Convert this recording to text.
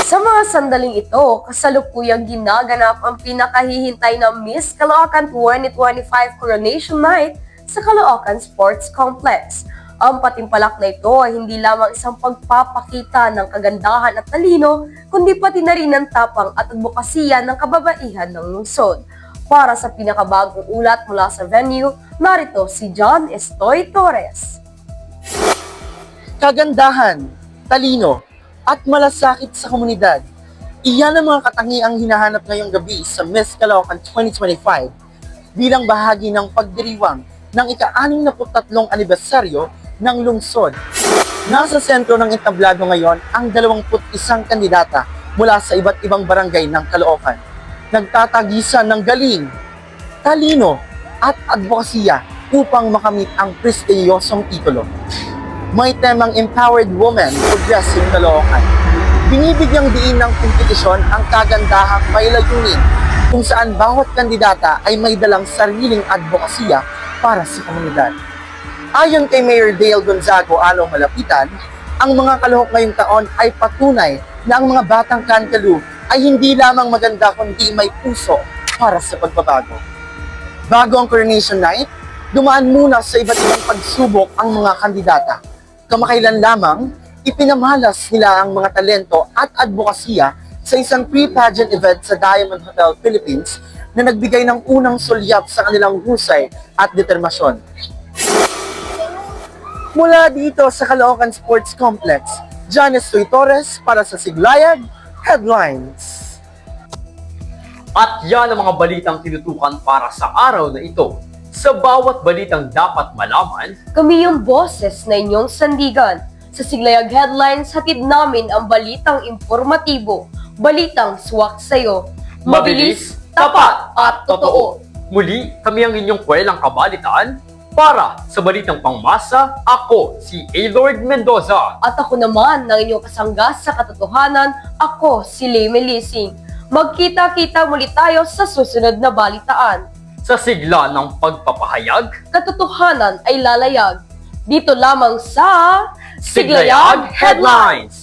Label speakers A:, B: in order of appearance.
A: Sa mga sandaling ito, kasalukuyang ginaganap ang pinakahihintay na Miss Caloocan 2025 Coronation Night sa Caloocan Sports Complex. Ang patimpalak na ito ay hindi lamang isang pagpapakita ng kagandahan at talino, kundi pati na rin ng tapang at advokasya ng kababaihan ng lungsod. Para sa pinakabagong ulat mula sa venue, narito si John Estoy Torres.
B: Kagandahan, talino, at malasakit sa komunidad. Iyan ang mga katangiang hinahanap ngayong gabi sa Miss Caloocan 2025 bilang bahagi ng pagdiriwang ng ika-63 anibersaryo ng lungsod. Nasa sentro ng entablado ngayon ang 21 kandidata mula sa iba't ibang barangay ng Caloocan. Nagtatagisan ng galing, talino, at advokasya upang makamit ang prestiyosong titulo. May temang Empowered Women Progressive Caloocan. Binibigyang diin ng kompetisyon ang kagandahang may layunin kung saan bawat kandidata ay may dalang sariling advokasya para sa komunidad. Ayon kay Mayor Dale Gonzago Alo Malapitan, ang mga kalahok ngayong taon ay patunay na ang mga batang Kankalu ay hindi lamang maganda kundi may puso para sa pagbabago. Bago ang Coronation Night, dumaan muna sa iba't ibang pagsubok ang mga kandidata. Kamakailan lamang, ipinamalas nila ang mga talento at advokasya sa isang pre-pageant event sa Diamond Hotel Philippines na nagbigay ng unang sulyap sa kanilang husay at determasyon. Mula dito sa Caloocan Sports Complex, John Estoy Torres para sa Siglayag Headlines.
C: At yan ang mga balitang tinutukan para sa araw na ito. Sa bawat balitang dapat malaman,
A: Kami yung boses na inyong sandigan. Sa Siglayag Headlines, hatid namin ang balitang impormatibo, balitang swak sa'yo.
C: mabilis, tapat at totoo. Muli, kami ang inyong kwelang kabalitaan. Para sa balitang pangmasa, ako si A. Mendoza.
A: At ako naman ng inyong kasanggas sa katotohanan, ako si Lay Melising. Magkita-kita muli tayo sa susunod na balitaan.
C: Sa sigla ng pagpapahayag,
A: Katotohanan ay lalayag. Dito lamang sa
C: Siglayag Headlines!